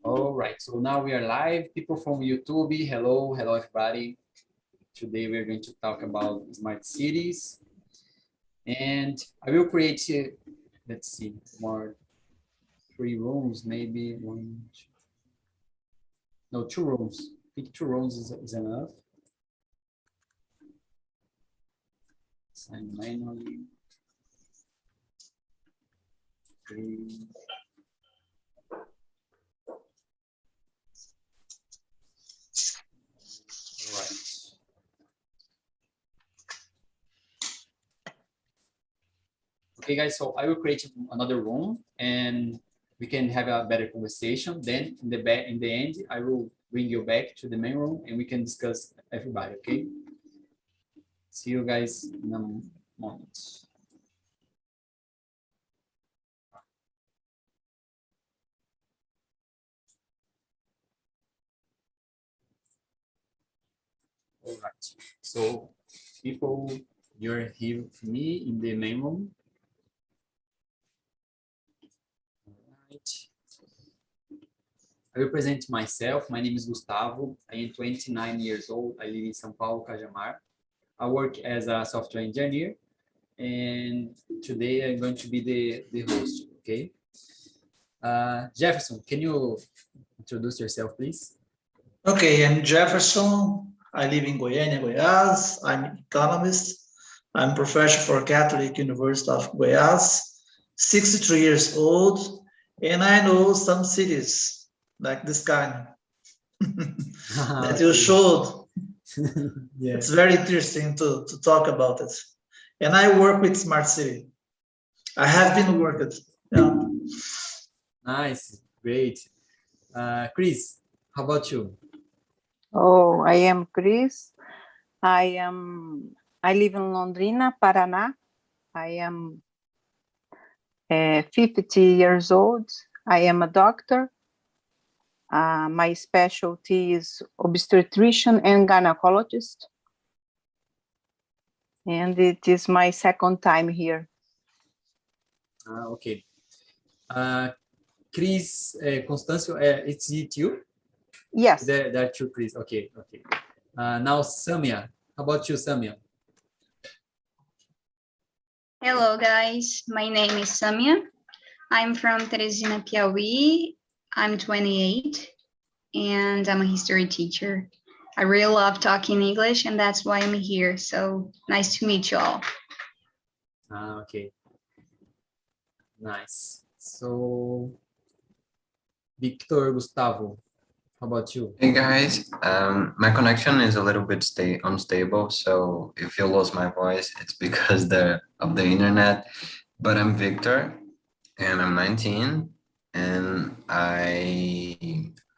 All right, so now we are live. People from YouTube, hello everybody. Today we're going to talk about smart cities. And I will create, let's see, three rooms, maybe one, two, no, 2 rooms. I think 2 rooms is enough. Sign manually. 3. Okay, guys, so I will create another room and we can have a better conversation. Then in the end, I will bring you back to the main room and we can discuss everybody, okay? See you guys in a moment. All right, so people, you're here with me in the main room. I will present myself. My name is Gustavo. I am 29 years old. I live in São Paulo, Cajamar. I work as a software engineer, and today I'm going to be the host, okay? Jefferson, can you introduce yourself, please? Okay, I'm Jefferson. I live in Goiânia, Goiás. I'm an economist. I'm professor for Catholic University of Goiás, 63 years old, and I know some cities like this kind that you showed. Yeah. It's very interesting to talk about it. And I work with Smart City. I have been working. Yeah. Nice, great. Chris, how about you? Oh, I am Chris. I live in Londrina, Paraná. I am 50 years old. I am a doctor. My specialty is obstetrician and gynecologist. And it is my second time here. Okay. Chris, Constancio, it's it you? Yes. There are 2 Chris. Okay, okay. Now Samia, how about you, Samia? Hello guys, my name is Samia. I'm from Teresina, Piauí. I'm 28 and I'm a history teacher. I really love talking English and that's why I'm here. So nice to meet you all. Okay. Nice. So, Victor, Gustavo, how about you? Hey guys, my connection is a little bit unstable, so if you lose my voice, it's because of the internet. But I'm Victor, and I'm 19, and I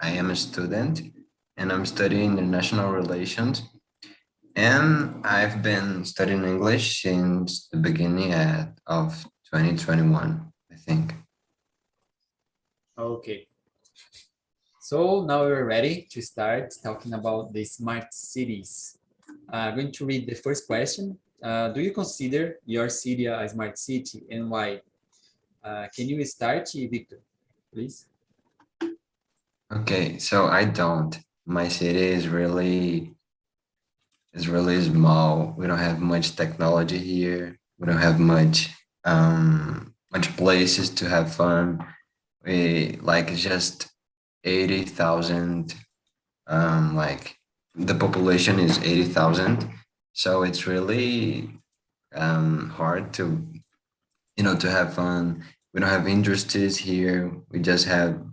am a student, and I'm studying international relations, and I've been studying English since the beginning of 2021, I think. Okay. So now we're ready to start talking about the smart cities. I'm going to read the first question. Do you consider your city a smart city and why? Can you start, Victor, please? Okay, so I don't. My city is really small. We don't have much technology here. We don't have much places to have fun. We like just 80,000. Like the population is 80,000, so it's really hard to to have fun. We don't have industries here. We just have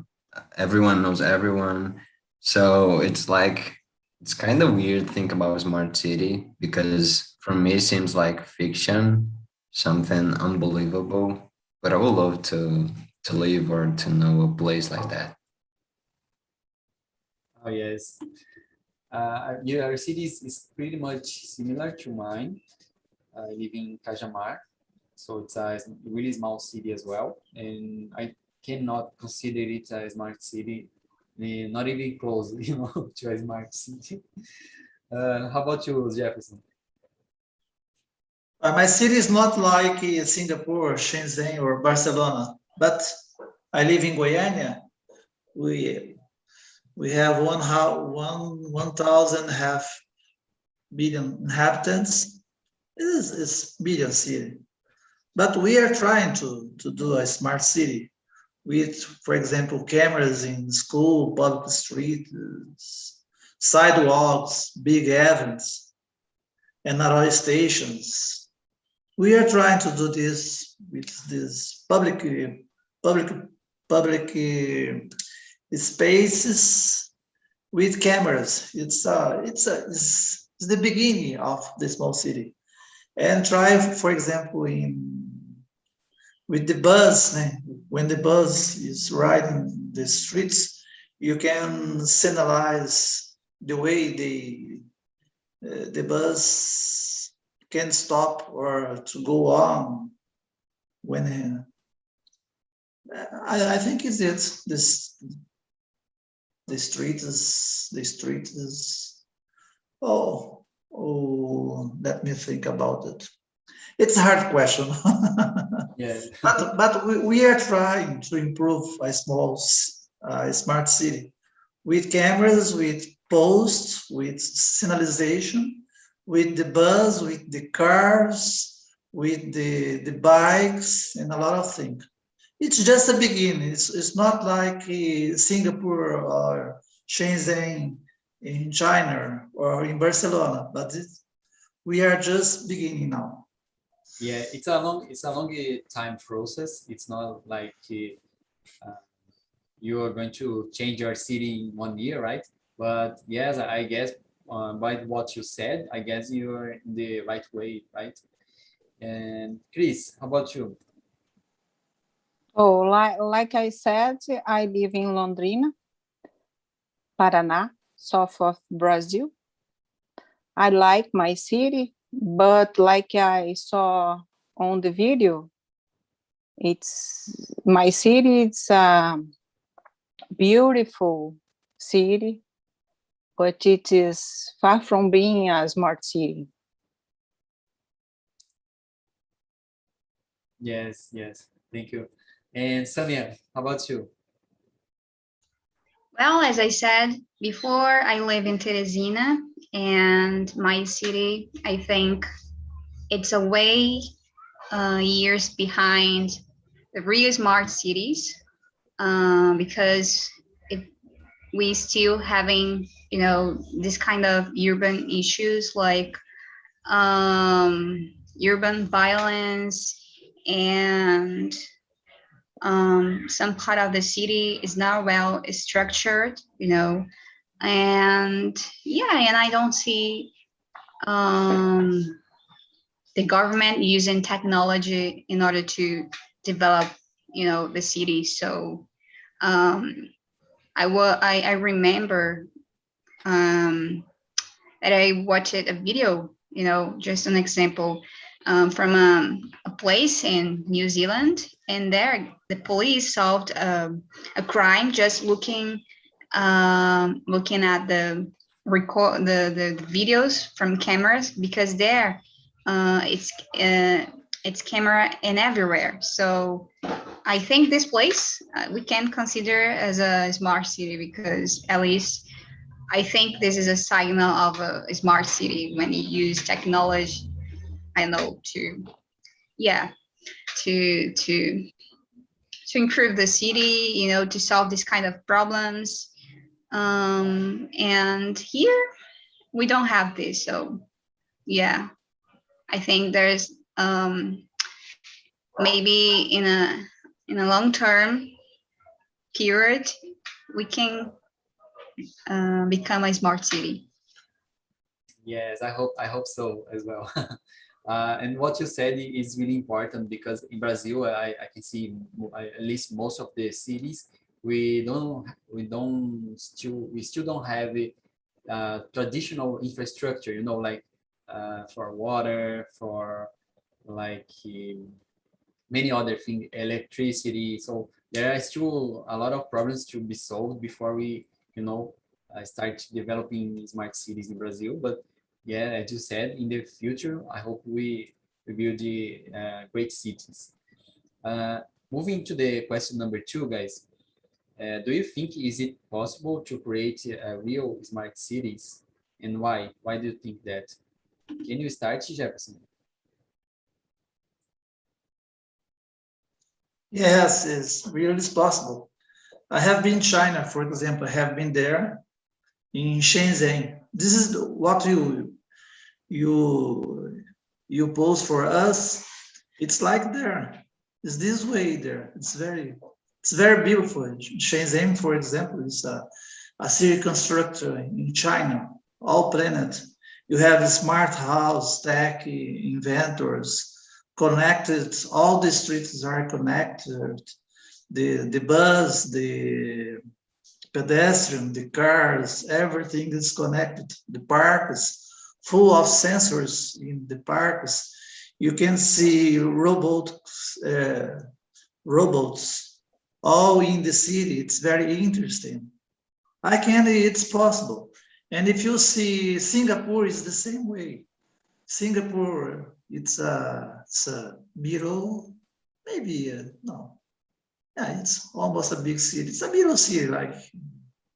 everyone knows everyone. So it's kind of weird to think about a smart city because for me it seems like fiction, something unbelievable. But I would love to live or to know a place like that. Oh, yes. Your city is pretty much similar to mine. I live in Cajamar, so it's a really small city as well. And I cannot consider it a smart city, not even close, to a smart city. How about you, Jefferson? My city is not like Singapore, Shenzhen, or Barcelona, but I live in Goiânia. We have 1,000 half billion inhabitants. It's billion city. But we are trying to do a smart city with, for example, cameras in school, public streets, sidewalks, big events, and other stations. We are trying to do this with this public spaces with cameras. It's the beginning of the small city. And try, for example, with the bus, when the bus is riding the streets, you can signalize the way the bus can stop or to go on. When I think it's this the street is let me think about it. It's a hard question. Yeah. but we are trying to improve a smart city with cameras, with posts, with signalization, with the bus, with the cars, with the bikes, and a lot of things. It's just a beginning. It's not like Singapore or Shenzhen in China or in Barcelona, but we are just beginning now. Yeah, it's a long time process. It's not like you are going to change your city in 1 year, right? But yes, I guess by what you said, I guess you're in the right way, right? And Chris, how about you? Oh, like I said, I live in Londrina, Paraná, south of Brazil. I like my city, but like I saw on the video, my city. It's a beautiful city, but it is far from being a smart city. Yes, thank you. And Samia, how about you? Well, as I said before, I live in Teresina, and my city, I think it's a way years behind the real smart cities, because we still having, this kind of urban issues like urban violence, and some part of the city is not well structured, and I don't see the government using technology in order to develop, the city. So I remember that I watched a video, just an example, from a place in New Zealand, and there the police solved a crime just looking at the videos from cameras, because there it's camera in everywhere. So I think this place we can consider as a smart city, because at least I think this is a signal of a smart city when you use technology, I know, to improve the city, to solve this kind of problems. And here we don't have this. So yeah, I think there's maybe in a long term period we can become a smart city. Yes, I hope so as well. And what you said is really important, because in Brazil, I can see at least most of the cities, we still don't have a traditional infrastructure, like for water, for like many other things, electricity. So there are still a lot of problems to be solved before we, start developing smart cities in Brazil. But yeah, as you said, in the future, I hope we build great cities. Moving to the question number 2, guys. Do you think is it possible to create real smart cities, and why? Why do you think that? Can you start, Jefferson? Yes, it's really possible. I have been in China, for example. I have been there in Shenzhen. This is what you pose for us. It's like there. It's this way there. It's very beautiful. Shenzhen, for example, is a city constructor in China, all planet. You have a smart house, tech inventors, connected. All the streets are connected. The bus, the pedestrian, the cars, everything is connected. The park is full of sensors in the parks. You can see robots all in the city. It's very interesting. It's possible. And if you see Singapore is the same way. Singapore, it's a middle, maybe, no. Yeah, it's almost a big city. It's a middle city,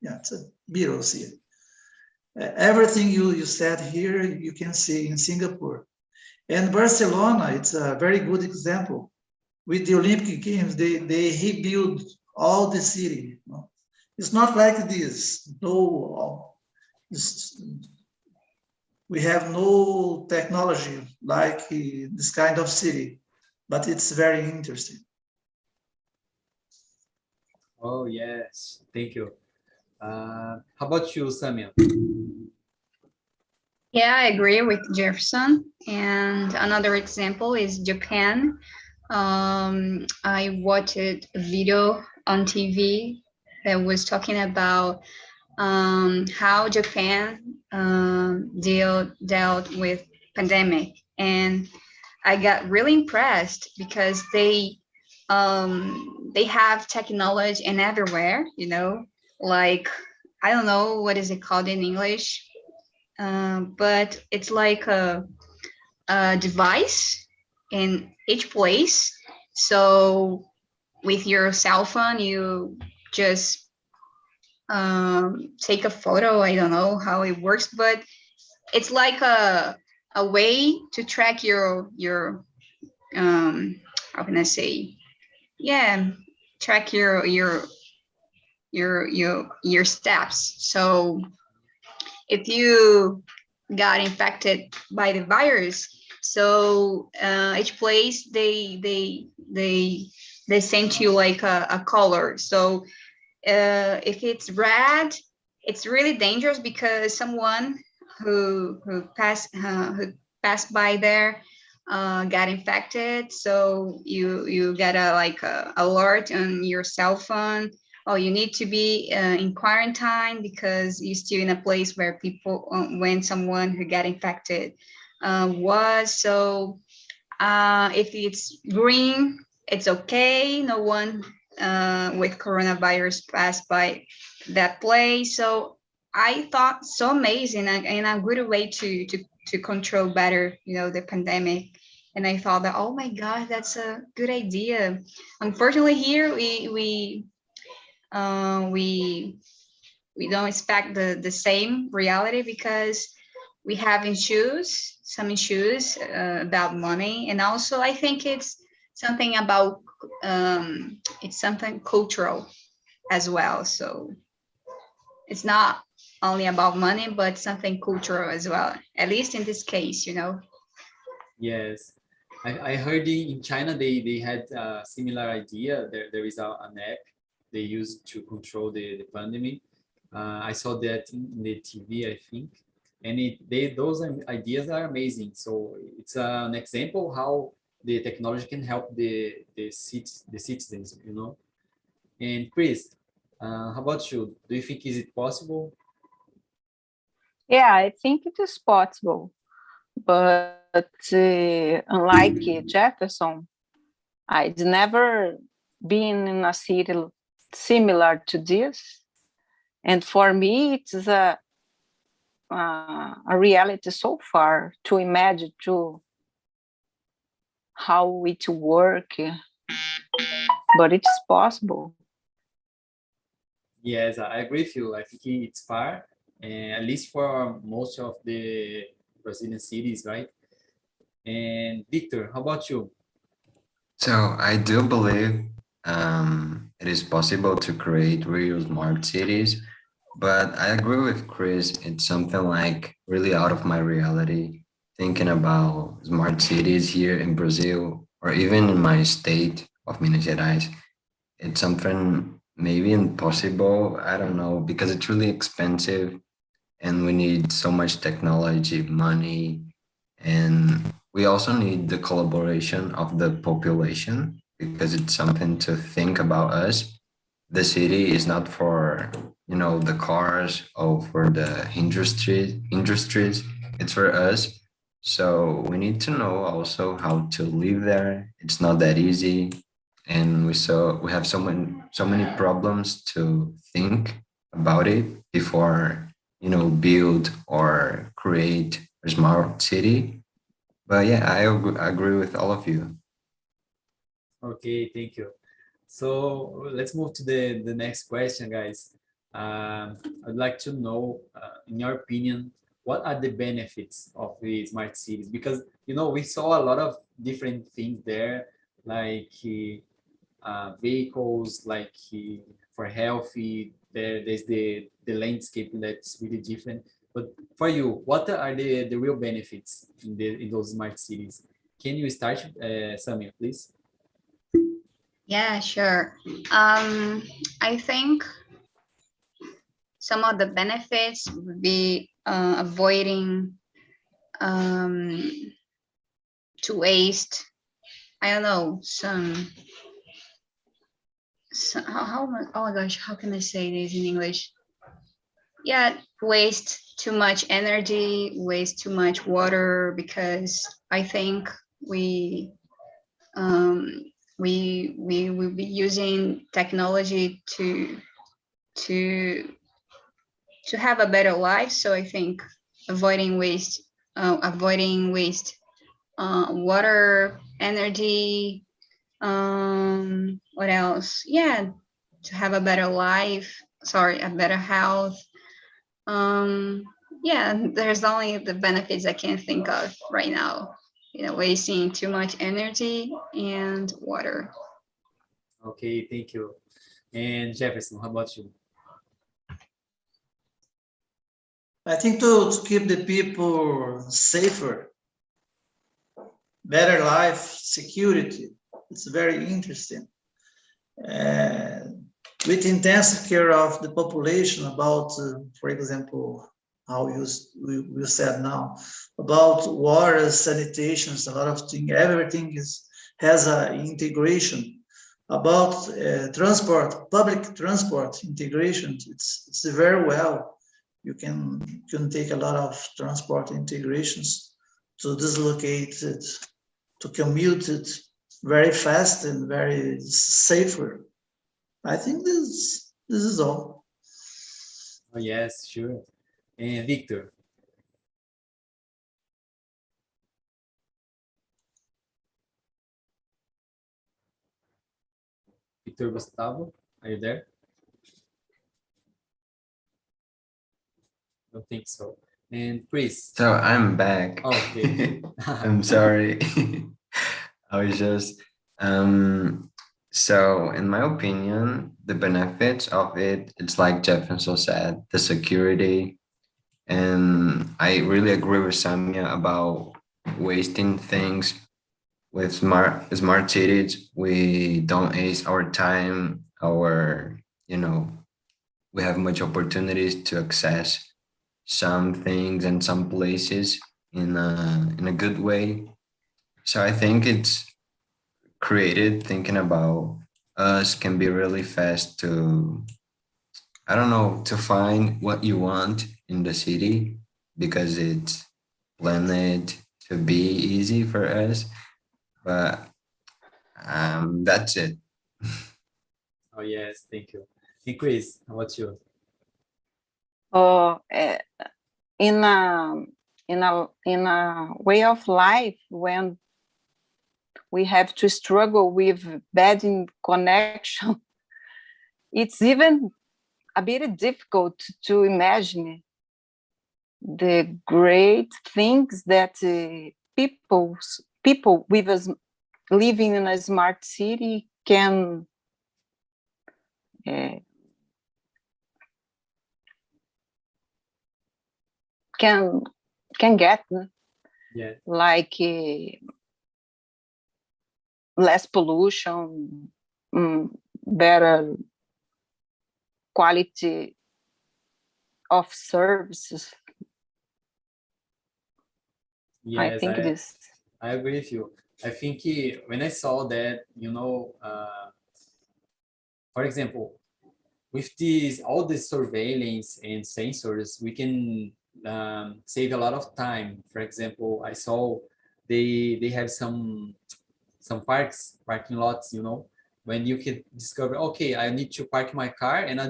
it's a middle city. Everything you said here, you can see in Singapore. And Barcelona, it's a very good example. With the Olympic Games, they rebuild all the city. It's not like this. We have no technology like this kind of city, but it's very interesting. Oh, yes. Thank you. How about you, Samia? Yeah, I agree with Jefferson. And another example is Japan. I watched a video on TV that was talking about how Japan dealt with pandemic, and I got really impressed because they have technology and everywhere, like, I don't know what is it called in English, but it's like a device in each place. So with your cell phone, you just take a photo. I don't know how it works, but it's like a way to track your how can I say, yeah, track your steps. So if you got infected by the virus, so each place they send you like a color. So if it's red, it's really dangerous because someone who passed by there got infected. So you get a alert on your cell phone. Oh, you need to be in quarantine because you're still in a place where people, when someone who got infected was. So if it's green, it's okay. No one with coronavirus passed by that place. So I thought so amazing and a good way to control better, the pandemic. And I thought that, oh my God, that's a good idea. Unfortunately, here we don't expect the same reality because we have some issues about money, and also I think it's something about it's something cultural as well. So it's not only about money, but something cultural as well, at least in this case, Yes. I heard in China they had a similar idea. There is an app they use to control the pandemic. I saw that in the TV, I think, and those ideas are amazing. So it's an example how the technology can help the citizens, And Chris, how about you? Do you think is it possible? Yeah, I think it is possible. But unlike Jefferson, I'd never been in a city similar to this. And for me, it's a reality so far to imagine how it works, but it's possible. Yes, I agree with you. I think it's far, and at least for most of the Brazilian cities, right? And Victor, how about you? So I do believe it is possible to create real smart cities, but I agree with Chris. It's something like really out of my reality. Thinking about smart cities here in Brazil or even in my state of Minas Gerais, it's something maybe impossible. I don't know because it's really expensive and we need so much technology, money, and we also need the collaboration of the population because it's something to think about us. The city is not for, the cars or for the industries. It's for us. So we need to know also how to live there. It's not that easy. And we have so many problems to think about it before build or create a smart city. But yeah, I agree with all of you. Okay, thank you. So let's move to the next question, guys. I'd like to know, in your opinion, what are the benefits of the smart cities? Because we saw a lot of different things there, like vehicles, like for healthy. There's the landscape that's really different. But for you, what are the real benefits in those smart cities? Can you start, Samia, please? Yeah, sure. I think some of the benefits would be avoiding to waste. I don't know oh my gosh, how can I say this in English? Yeah, waste too much energy, waste too much water, because I think um, we will be using technology to have a better life. So I think avoiding waste, water, energy. What else? Yeah, to have a better life. Sorry, a better health. Yeah, there's only the benefits I can think of right now. Wasting too much energy and water. Okay, thank you. And Jefferson, how about you? I think to keep the people safer, better life, security. It's very interesting. With intensive care of the population about, for example, how you said now, about water, sanitations, a lot of things, everything has a integration. About transport, public transport integration, it's very well. You can take a lot of transport integrations to dislocate it, to commute it very fast and very safer. I think this is all. Oh, yes, sure. And Victor. Victor Gustavo, are you there? Don't think so. And Chris. So I'm back. Oh, okay. I'm sorry. I was just so in my opinion, the benefits of it's like Jefferson said, the security. And I really agree with Samia about wasting things with smart cities. We don't waste our time, we have much opportunities to access some things and some places in a good way. So I think it's created thinking about us can be really fast to, I don't know, to find what you want in the city because it's planned to be easy for us. But that's it. Oh, yes, thank you. And Chris, how about you? Or in a way of life when we have to struggle with bad connection, it's even a bit difficult to imagine the great things that people with us living in a smart city can get, Yeah. like less pollution, better quality of services. Yes, I think this. I agree with you. I think when I saw that, for example, with all this surveillance and sensors, we can save a lot of time. For example, I saw they have some parking lots, when you can discover, okay, I need to park my car and I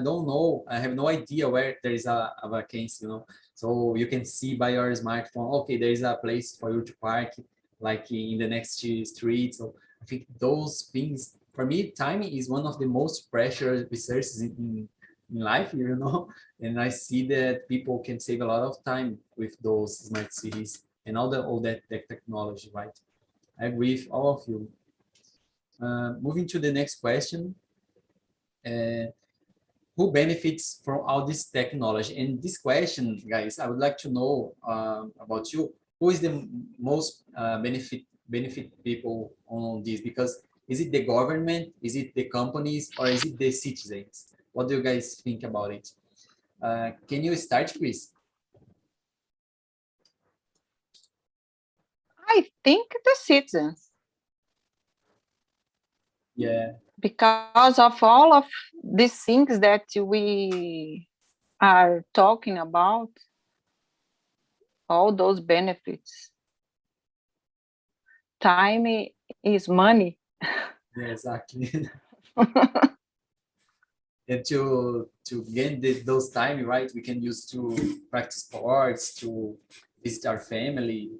have no idea where there is a vacancy, so you can see by your smartphone, okay, there is a place for you to park, like in the next street. So I think those things, for me, timing is one of the most precious resources in life, and I see that people can save a lot of time with those smart cities and all that technology, right? I agree with all of you. Moving to the next question, who benefits from all this technology? And this question, guys, I would like to know about you. Who is the most benefit people on this? Because is it the government, is it the companies, or is it the citizens? What do you guys think about it? Can you start, Chris? I think the citizens. Yeah. Because of all of these things that we are talking about, all those benefits. Time is money. Yeah, exactly. And to gain those time, right, we can use to practice sports, to visit our family,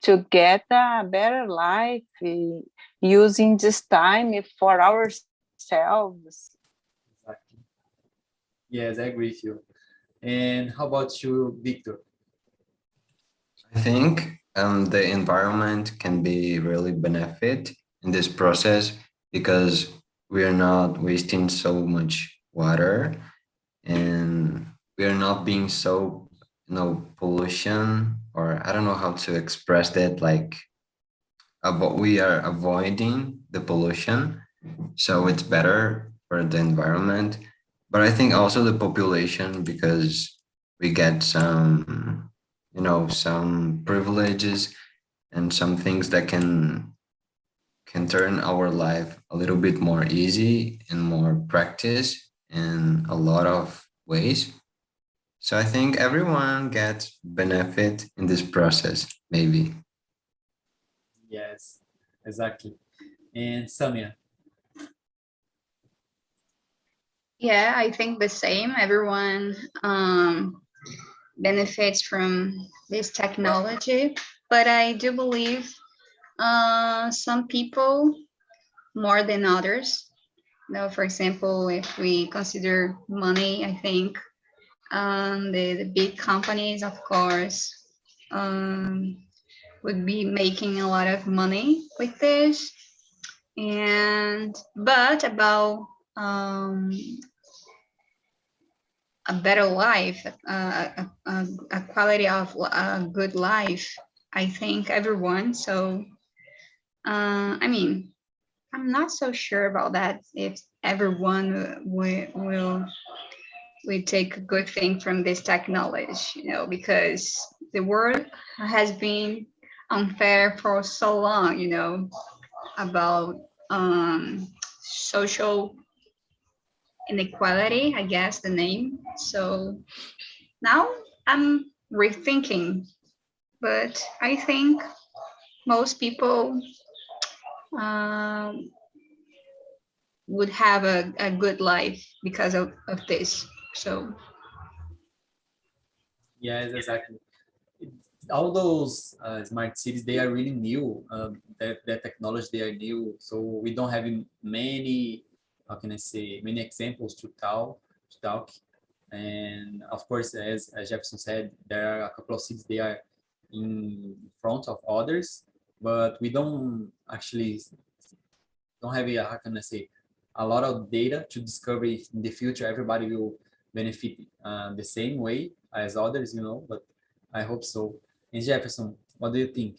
to get a better life, using this time for ourselves. Exactly. Yes, I agree with you. And how about you, Victor? I think the environment can be really benefit in this process because we are not wasting so much water and we are not being so pollution, or I don't know how to express that, like we are avoiding the pollution, so it's better for the environment. But I think also the population, because we get some privileges and some things that can turn our life a little bit more easy and more practice in a lot of ways. So I think everyone gets benefit in this process, maybe. Yes, exactly. And Samia? Yeah, I think the same. Everyone benefits from this technology, but I do believe some people more than others. For example, if we consider money, I think the big companies, of course, would be making a lot of money with this. But about a better life, a quality of a good life, I think everyone. So, I mean, I'm not so sure about that. If everyone will take a good thing from this technology, because the world has been unfair for so long, about social inequality, I guess the name. So now I'm rethinking, but I think most people um, would have a good life because of this. So Yes, exactly. All those smart cities, they are really new. That technology, they are new. So we don't have many, how can I say, many examples to tell. talk. And of course, as Jefferson said, there are a couple of cities they are in front of others, but we don't actually don't have how can I say, a lot of data to discover if in the future everybody will benefit the same way as others, but I hope so. And Jefferson, what do you think?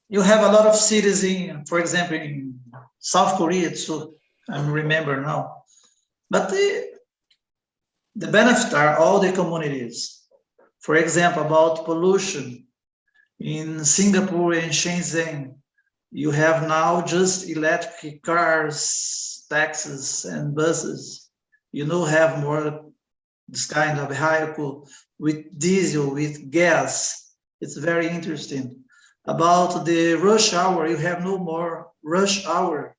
You have a lot of cities for example, in South Korea, so I remember now. But the benefit are all the communities. For example, about pollution, in Singapore and Shenzhen, you have now just electric cars, taxis, and buses. You don't have more this kind of vehicle with diesel, with gas. It's very interesting. About the rush hour, you have no more rush hour,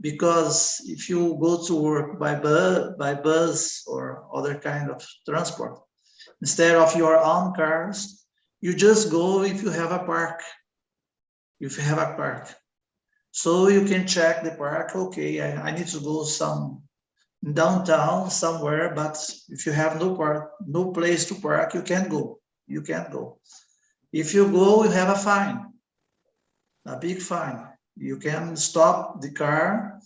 because if you go to work by bus or other kind of transport, instead of your own cars, you just go if you have a park. If you have a park, so you can check the park. Okay, I need to go some downtown somewhere, but if you have no park, no place to park, you can't go. You can't go. If you go, you have a fine, a big fine. You can stop the car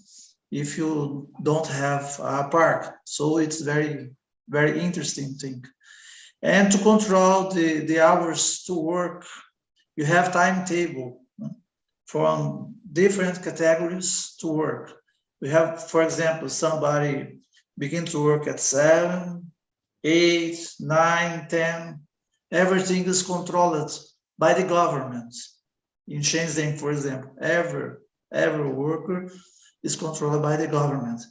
if you don't have a park. So it's very, very interesting thing. And to control the hours to work, you have timetable from different categories to work. We have, for example, somebody begin to work at 7, 8, 9, 10. Everything is controlled by the government. In Shenzhen, for example, every worker is controlled by the government.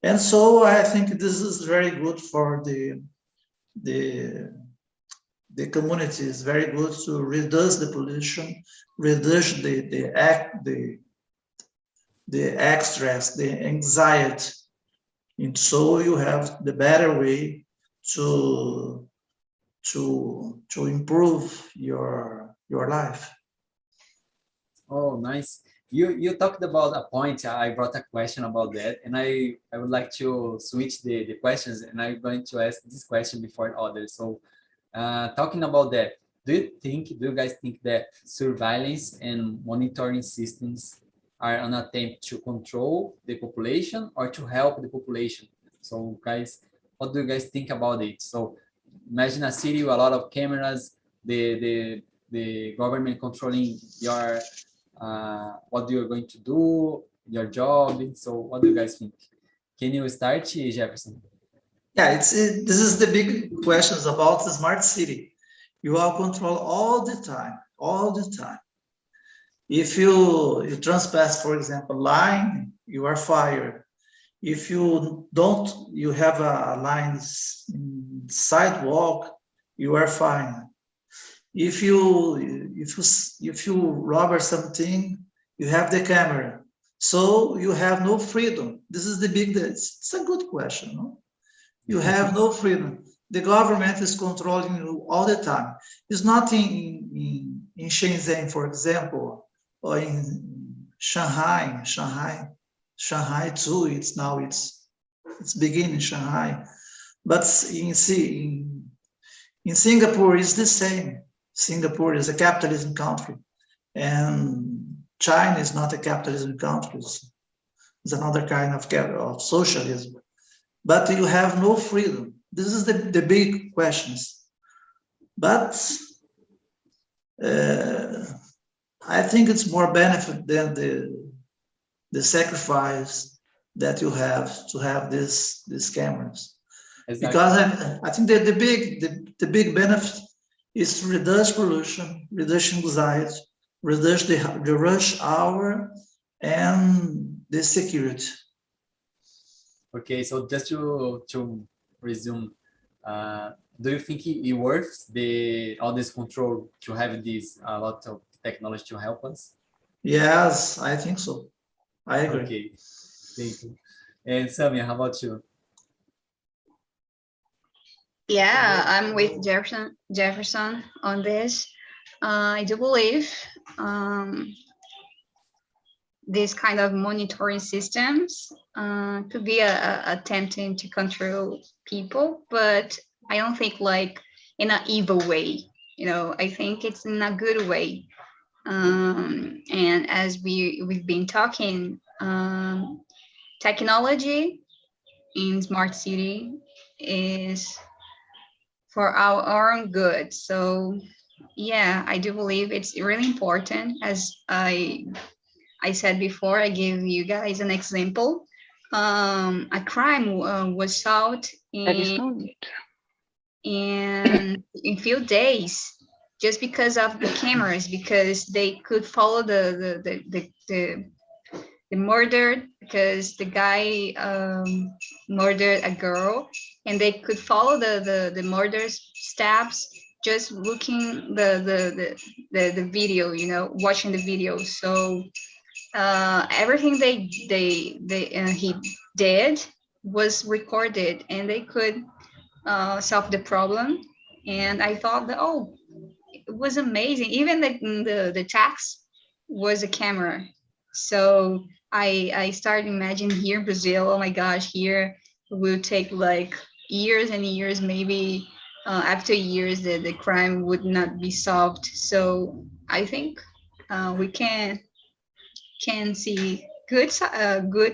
And so I think this is very good for the community. Is very good to reduce the pollution, reduce the stress, the anxiety. And so you have the better way to improve your life. Oh, nice. You talked about a point. I brought a question about that, and I would like to switch the questions, and I'm going to ask this question before others. So, talking about that, do you guys think that surveillance and monitoring systems are an attempt to control the population or to help the population? So, guys, what do you guys think about it? So, imagine a city with a lot of cameras, the government controlling your what you're going to do, your job. So what do you guys think? Can you start, Jefferson? Yeah, this is the big questions about the smart city. You are control all the time. If you trespass, for example, line, you are fired. If you don't, you have a line sidewalk, you are fined. If you rob something, you have the camera. So you have no freedom. This is it's a good question, no? You have no freedom. The government is controlling you all the time. It's not in Shenzhen, for example, or in Shanghai too. It's beginning in Shanghai, but in Singapore it's the same. Singapore is a capitalist country, and China is not a capitalist country. It's another kind of socialism. But you have no freedom. This is the big questions. But I think it's more benefit than the sacrifice that you have to have these cameras. Exactly. Because I think that the big benefit is to reduce pollution, reduce anxiety, reduce the rush hour, and the security. Okay, so just to resume, do you think it worth all this control to have a lot of technology to help us? Yes, I think so. I agree. Okay, thank you. And Samia, how about you? Yeah, I'm with Jefferson on this. I do believe this kind of monitoring systems could be attempting to control people, but I don't think like in an evil way. I think it's in a good way. And as we've been talking, technology in smart city is for our own good. So yeah, I do believe it's really important. As I said before, I gave you guys an example. A crime was solved in few days just because of the cameras, because they could follow the murder, because the guy murdered a girl, and they could follow the murder steps just looking the video, watching the video. So everything he did was recorded, and they could solve the problem. And I thought that, oh, it was amazing. Even the tax was a camera. So I started imagining here in Brazil, oh my gosh, here it will take like years and years, maybe after years the crime would not be solved. So I think we can see good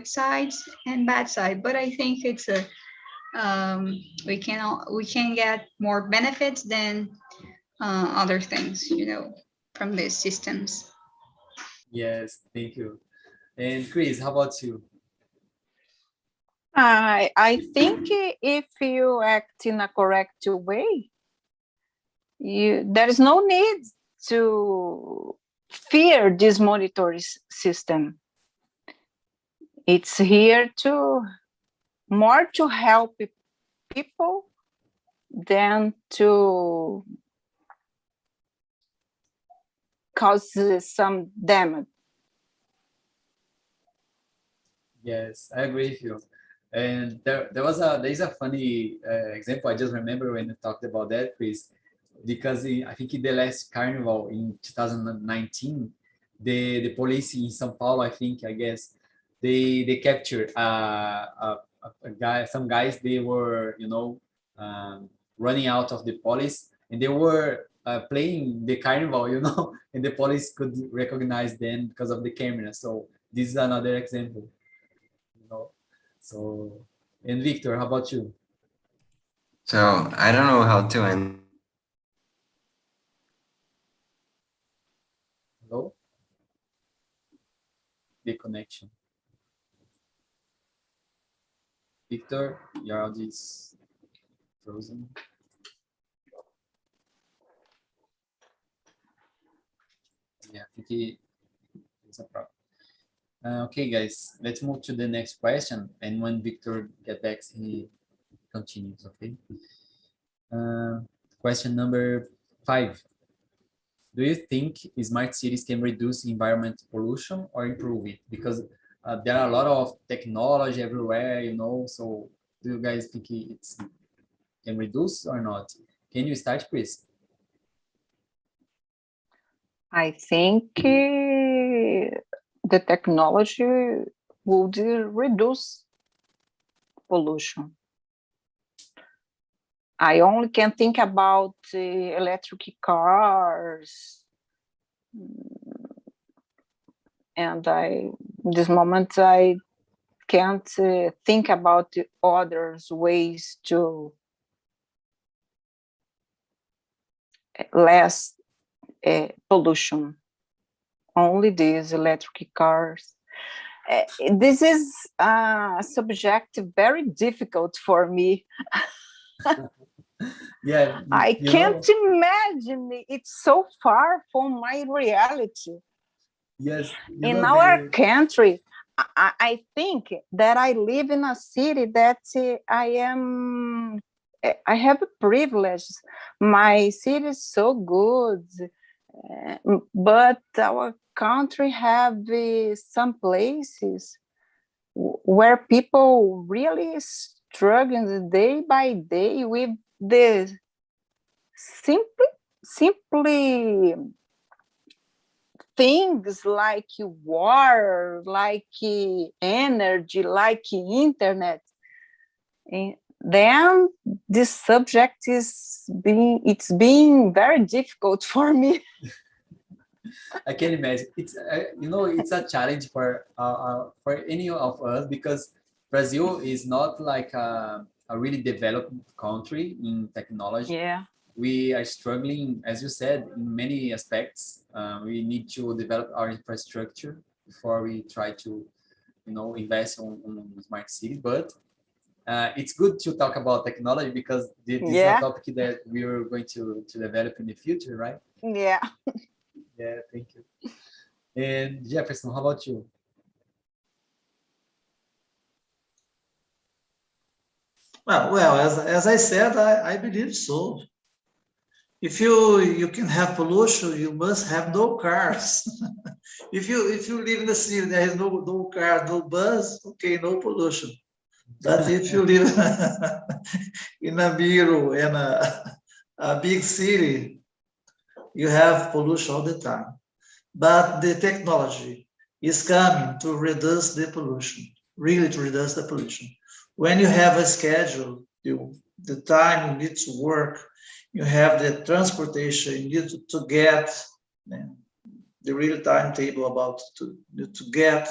sides and bad side, but I think it's a we can get more benefits than other things, from these systems. Yes, thank you. And Chris, how about you? I think if you act in a correct way, there is no need to fear this monitoring system. It's here more to help people than to cause some damage. Yes, I agree with you. And there's a funny example I just remember when you talked about that, Chris, because I think in the last carnival in 2019, the police in São Paulo, I guess, they captured a guy, some guys, they were, running out of the police, and they were playing the carnival, and the police could recognize them because of the camera. So this is another example. So, and Victor, how about you? So I don't know how to end. Hello? The connection. Victor, your audio is frozen. Yeah, I think it's a problem. Okay, guys, let's move to the next question. And when Victor gets back, he continues, okay? Question number 5. Do you think smart cities can reduce environmental pollution or improve it? Because there are a lot of technology everywhere, so do you guys think it can reduce or not? Can you start, Chris? I think the technology would reduce pollution. I only can think about electric cars, and this moment I can't think about the other ways to less pollution. Only these electric cars. This is a subject very difficult for me. Yeah, I can't imagine. It's so far from my reality. Yes. In our country, I think that I live in a city that I have a privilege. My city is so good, but our country have some places where people really struggling day by day with the simply things like water, like energy, like internet. And then this subject it's being very difficult for me. I can imagine. It's it's a challenge for any of us because Brazil is not like a really developed country in technology. Yeah. We are struggling, as you said, in many aspects. We need to develop our infrastructure before we try to, invest on smart city. But it's good to talk about technology because this is a topic that we are going to develop in the future, right? Yeah. Yeah, thank you. And Jefferson, how about you? Well, as I said, I believe so. If you can have pollution, you must have no cars. if you live in the city, there is no car, no bus, okay, no pollution. But if you live in a Miro and a big city, you have pollution all the time. But the technology is coming to reduce the pollution, really to reduce the pollution. When you have a schedule, the time you need to work, you have the transportation, you need to get the real timetable about to get.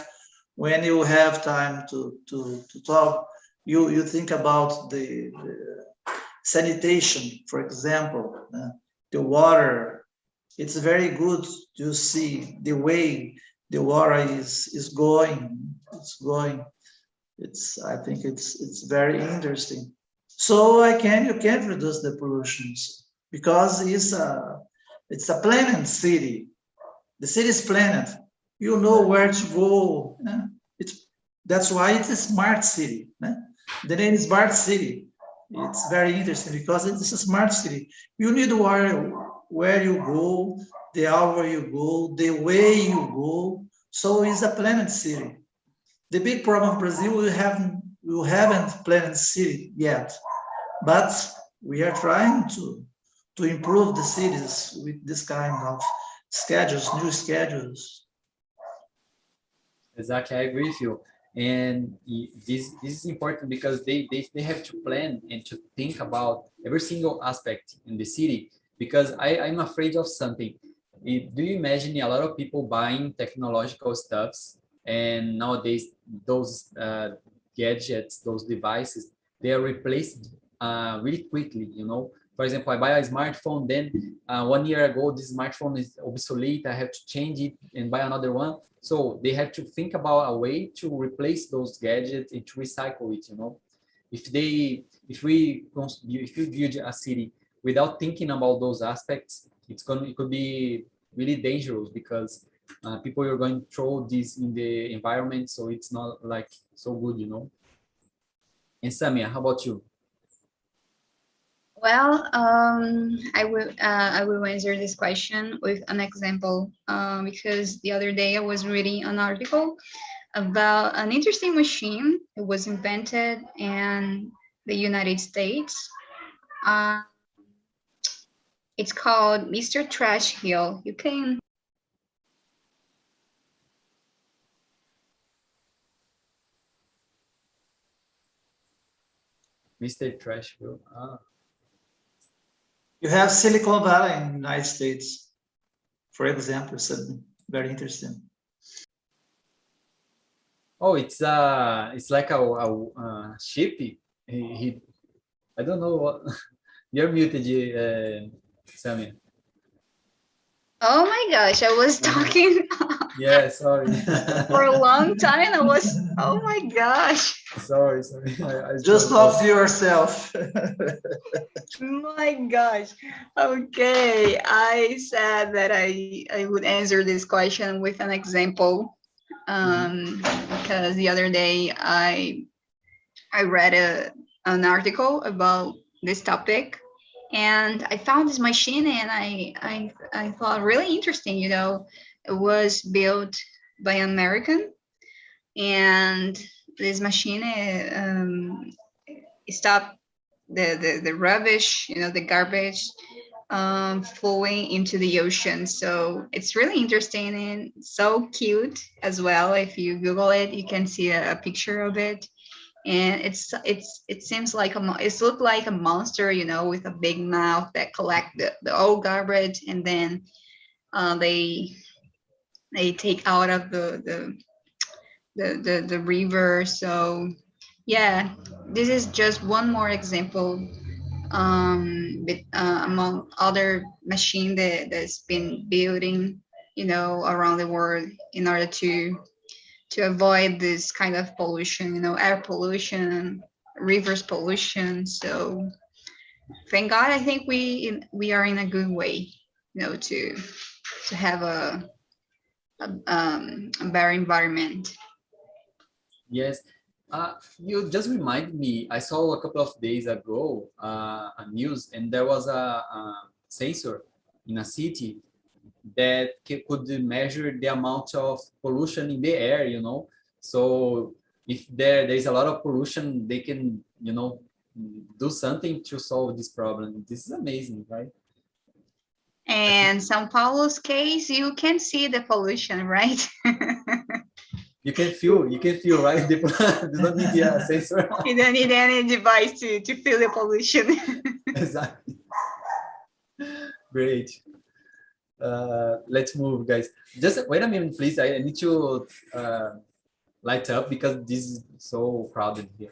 When you have time to talk, you think about the sanitation, for example, the water. It's very good to see the way the water is going. It's going. I think it's very interesting. So you can reduce the pollutions because it's a planned city. The city is planned. You know where to go. That's why it's a smart city. The name is smart city. It's very interesting because it's a smart city. You need where you go, the hour you go, the way you go. So it's a planned city. The big problem in Brazil, we haven't planned city yet, but we are trying to improve the cities with this kind of schedules, new schedules. Exactly, I agree with you. And this is important because they have to plan and to think about every single aspect in the city. Because I'm afraid of something. Do you imagine a lot of people buying technological stuffs, and nowadays those gadgets, those devices, they are replaced really quickly. For example, I buy a smartphone, then 1 year ago this smartphone is obsolete. I have to change it and buy another one. So they have to think about a way to replace those gadgets and to recycle it. If you build a city without thinking about those aspects, it could be really dangerous because people are going to throw this in the environment, so it's not like so good. And Samia, how about you? Well, I will answer this question with an example because the other day I was reading an article about an interesting machine. It was invented in the United States. It's called Mr. Trash Hill. You can Mr. Trashville. You have Silicon Valley in the United States, for example. It's very interesting. Oh, it's like a ship. I don't know what. You're muted, Samia. Oh my gosh, I was talking Yeah, sorry. for a long time. Oh my gosh. Sorry. I Just talk to yourself. My gosh. Okay, I said that I would answer this question with an example because the other day I read an article about this topic, and I found this machine, and I thought really interesting. It was built by an American, and this machine stopped the rubbish, the garbage flowing into the ocean. So it's really interesting and so cute as well. If you Google it, you can see a picture of it. And it seems like it looked like a monster, you know, with a big mouth that collect the old garbage, and then they take out of the river. So yeah, this is just one more example among other machine that's been building, you know, around the world in order to avoid this kind of pollution, you know, air pollution, rivers pollution. So thank God, I think we are in a good way, you know, to have a better environment. Yes. You just remind me, I saw a couple of days ago a news, and there was a sensor in a city that could measure the amount of pollution in the air, you know. So if there's a lot of pollution, they can, you know, do something to solve this problem. This is amazing, right? And São Paulo's case, you can see the pollution, right? You can feel, right? You don't need a sensor. You don't need any device to feel the pollution. Exactly. Great. Let's move, guys. Just wait a minute, please. I need to light up because this is so crowded here.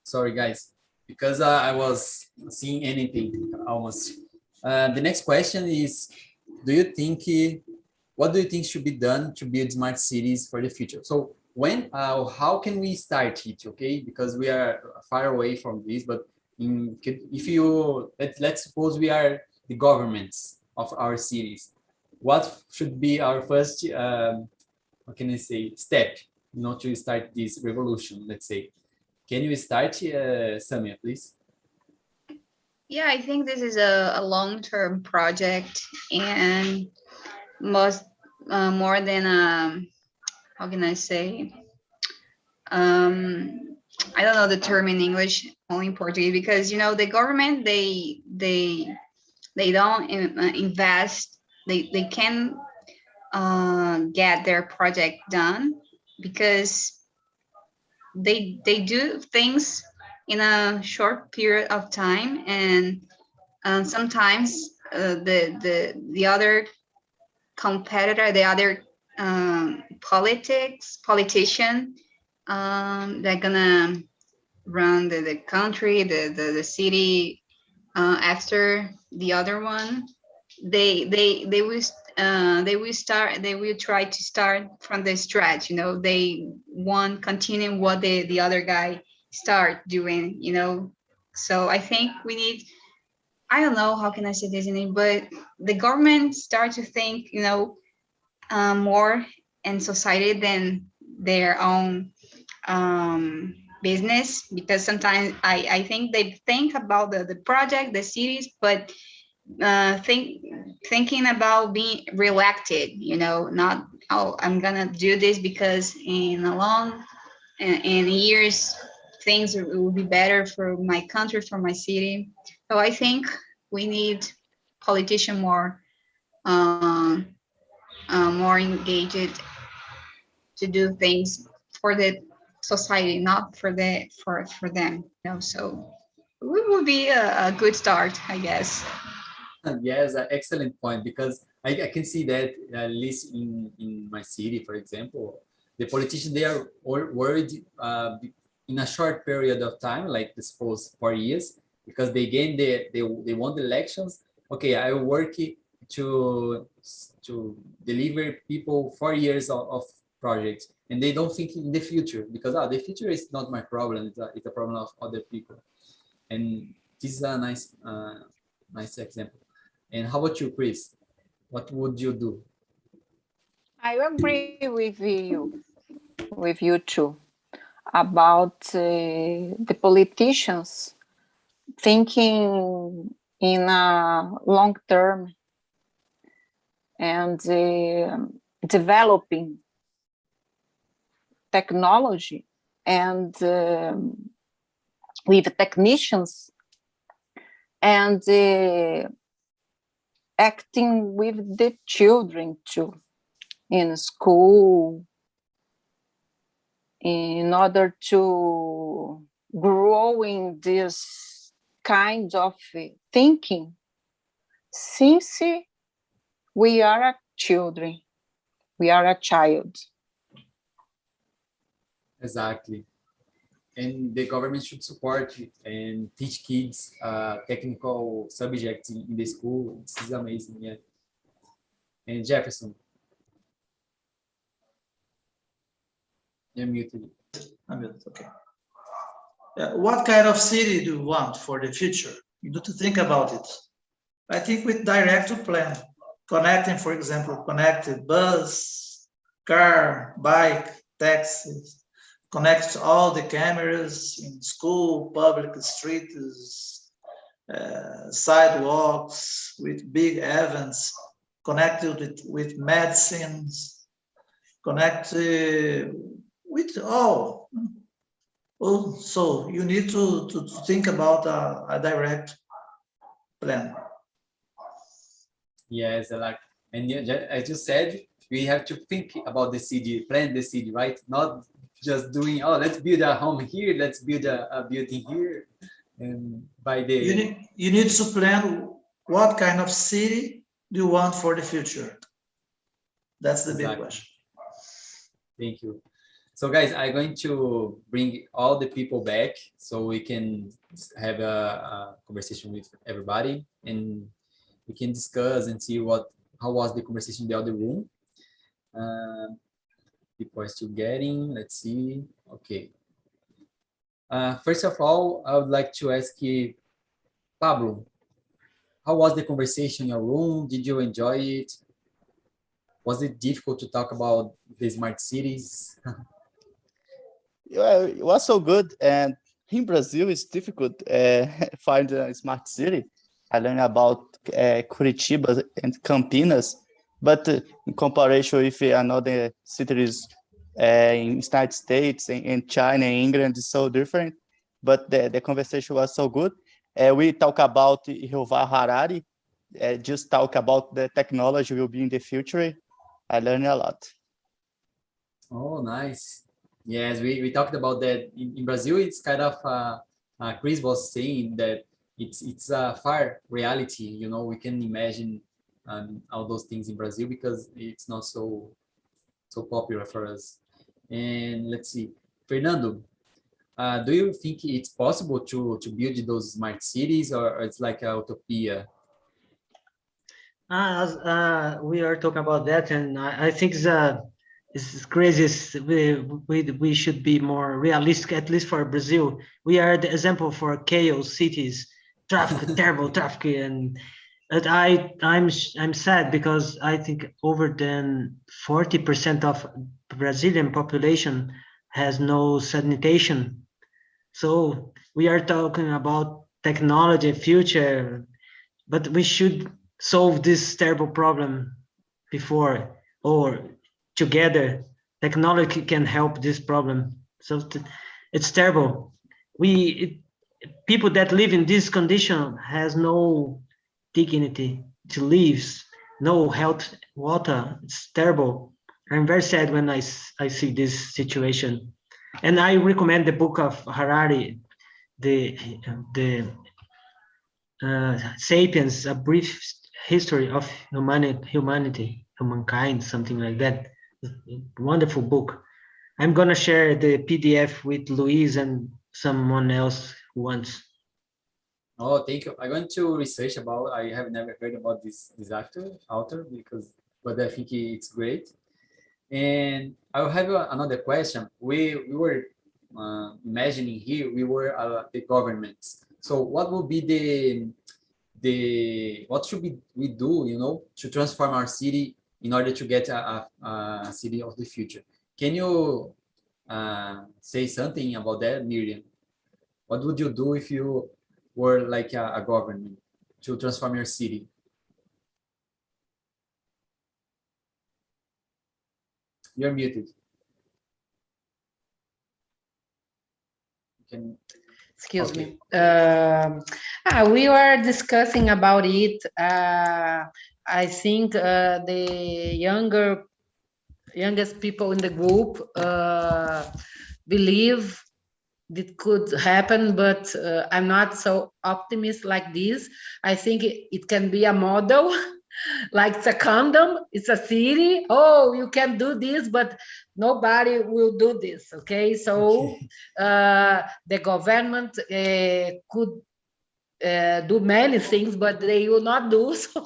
Sorry, guys, because I was seeing anything almost. The next question is, what do you think should be done to build smart cities for the future? So how can we start it, okay? Because we are far away from this, but let's suppose we are the governments of our cities. What should be our first, what can I say, step, you know, to start this revolution, let's say? Can you start, Samia, please? Yeah, I think this is a long-term project, and more than how can I say? I don't know the term in English, only in Portuguese, because you know the government they don't invest. They can get their project done because they do things in a short period of time, and sometimes the other competitor, the other politician, they're gonna run the country, the city after the other one. They will try to start from the scratch, you know. They want continue what the other guy start doing, you know. So I think we need, I don't know how can I say this in English, but the government start to think, you know, more in society than their own business, because sometimes I think they think about the project, the cities, but thinking about being reelected, you know, not, oh, I'm gonna do this because in years things will be better for my country, for my city. So I think we need politicians more more engaged to do things for the society, not for them, you know. So it would be a good start, I guess. Yes, excellent point, because I can see that at least in my city, for example, the politicians, they are worried in a short period of time, like suppose 4 years, because they won the elections. Okay, I work to deliver people 4 years of projects, and they don't think in the future, because the future is not my problem, it's a problem of other people. And this is a nice example. And how about you, Chris? What would you do? I agree with you too, about the politicians thinking in a long term and developing technology and with technicians and acting with the children too in school in order to grow in this kind of thinking since we are children, we are a child. Exactly. And the government should support and teach kids technical subjects in the school. This is amazing, yeah. And Jefferson, you're muted. I'm muted, okay. What kind of city do you want for the future? You need to think about it. I think with direct to plan, connecting, for example, connected bus, car, bike, taxis, connect all the cameras in school, public streets, sidewalks, with big events, connected with medicines, connected with all. So you need to think about a direct plan. Yes, like, and yeah, as you said, we have to think about the city, plan the city, right? Not just doing, oh, let's build a home here, let's build a building here. And by the you need to plan what kind of city do you want for the future. That's the big question. Thank you. So guys, I'm going to bring all the people back so we can have a conversation with everybody and we can discuss and see how was the conversation in the other room. People are still getting, let's see. Okay. First of all, I would like to ask you, Pablo, how was the conversation in your room? Did you enjoy it? Was it difficult to talk about the smart cities? Yeah, it was so good. And in Brazil, it's difficult find a smart city. I learned about Curitiba and Campinas, but in comparison with another cities in United States, in China, and England, it's so different. But the conversation was so good. We talk about Yuval Harari, just talk about the technology will be in the future. I learned a lot. Oh, nice. Yes, we talked about that. In Brazil, it's kind of, Chris was saying that it's a far reality. You know, we can imagine all those things in Brazil because it's not so popular for us. And let's see, Fernando, do you think it's possible to build those smart cities or it's like a utopia? We are talking about that, and I think it's crazy. We should be more realistic, at least for Brazil. We are the example for chaos cities, traffic, terrible traffic, and I'm sad because I think over than 40% of Brazilian population has no sanitation. So we are talking about technology, future, but we should solve this terrible problem before or together. Technology can help this problem. So it's terrible. People that live in this condition has no dignity to live, no health, water. It's terrible. I'm very sad when I see this situation. And I recommend the book of Harari, the Sapiens, a brief history of humankind, something like that. Wonderful book. I'm gonna share the PDF with Luis and someone else who wants. Oh, thank you. I'm going to research about. I have never heard about this author but I think it's great. And I have another question. We were imagining here we were the governments. So what would be what should we do, you know, to transform our city in order to get a city of the future? Can you say something about that, Miriam? What would you do if you were like a government to transform your city? You're muted. You can. Excuse Okay. me. We were discussing about it. I think the youngest people in the group believe it could happen, but I'm not so optimistic like this. I think it can be a model, like it's a condom, it's a city. Oh, you can do this, but nobody will do this. Okay, so the government could do many things, but they will not do so.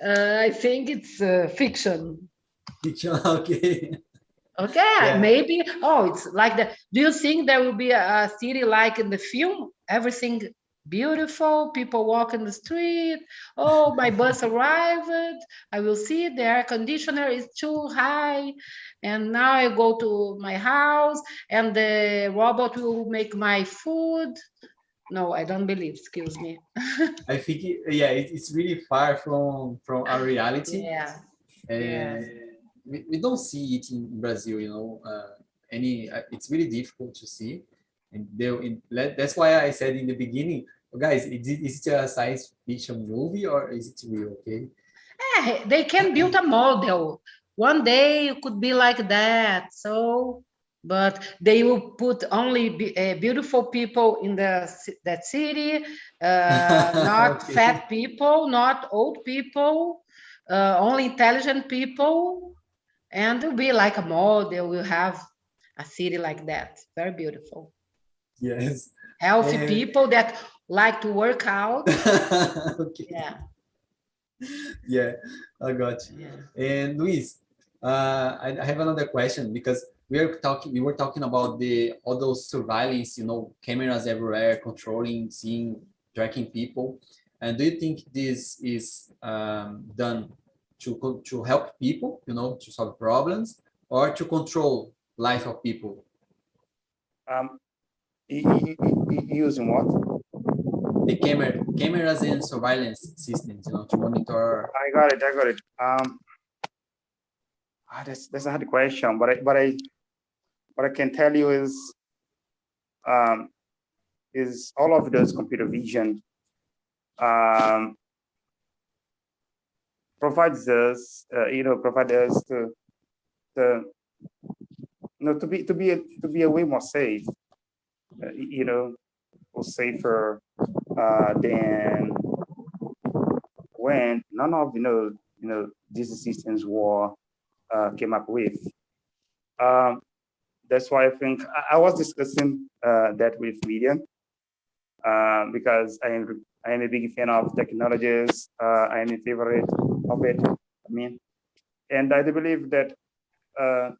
I think it's fiction. Okay. Okay, Yeah. maybe. Oh, it's like that. Do you think there will be a city like in the film? Everything beautiful, people walk in the street. Oh, my bus arrived. I will see the air conditioner is too high. And now I go to my house and the robot will make my food. No, I don't believe, excuse me. I think it's really far from our reality. Yeah. And we don't see it in Brazil, it's really difficult to see. And that's why I said in the beginning, guys, is it a science fiction movie or is it real? Okay. They can build a model. One day it could be like that. So, but they will put only beautiful people in that city, not Okay. fat people, not old people, only intelligent people, and it'll be like a model. We'll have a city like that. Very beautiful. Yes. Healthy And- people that like to work out. Okay. Yeah. Yeah, I got you. Yeah. And Luis, I have another question because we were talking about all those surveillance, cameras everywhere, controlling, seeing, tracking people. And do you think this is done to help people, to solve problems, or to control life of people? Using what? The cameras and surveillance systems, to monitor. I got it. That's a hard question, but what I can tell you is all of those computer vision provides us, to be a way more safe, or safer than when none of these systems were came up with. That's why I think I was discussing that with Miriam because I am a big fan of technologies. I am a favorite of it. And I do believe that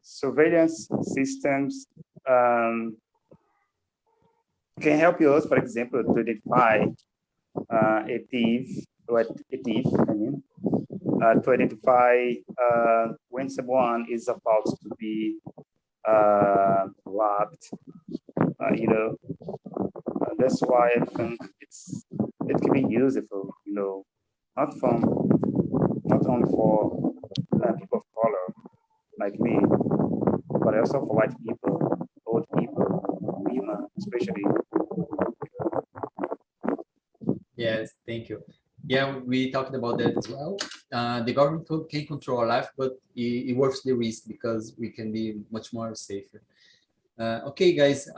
surveillance systems can help you, for example, to identify a thief, to identify when someone is about to be robbed. That's why I think it can be useful, not only for people of color like me, but also for white people, old people, women, especially. Yes, thank you. Yeah, we talked about that as well. The government can control our life, but it worth the risk because we can be much more safer. Okay, guys,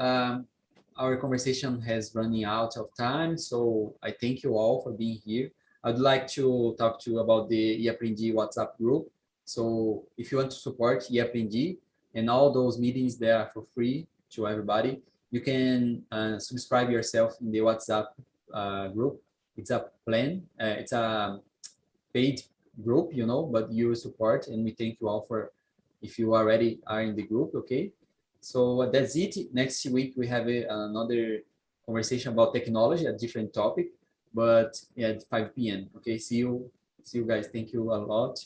our conversation has running out of time, so I thank you all for being here. I'd like to talk to you about the eAprendi WhatsApp group. So if you want to support eAprendi and all those meetings there are for free to everybody, you can subscribe yourself in the WhatsApp group. It's a plan, it's a paid group, but you support, and we thank you all for if you already are in the group. Okay, so that's it. Next week we have another conversation about technology, a different topic, but at 5 p.m. Okay, see you guys. Thank you a lot.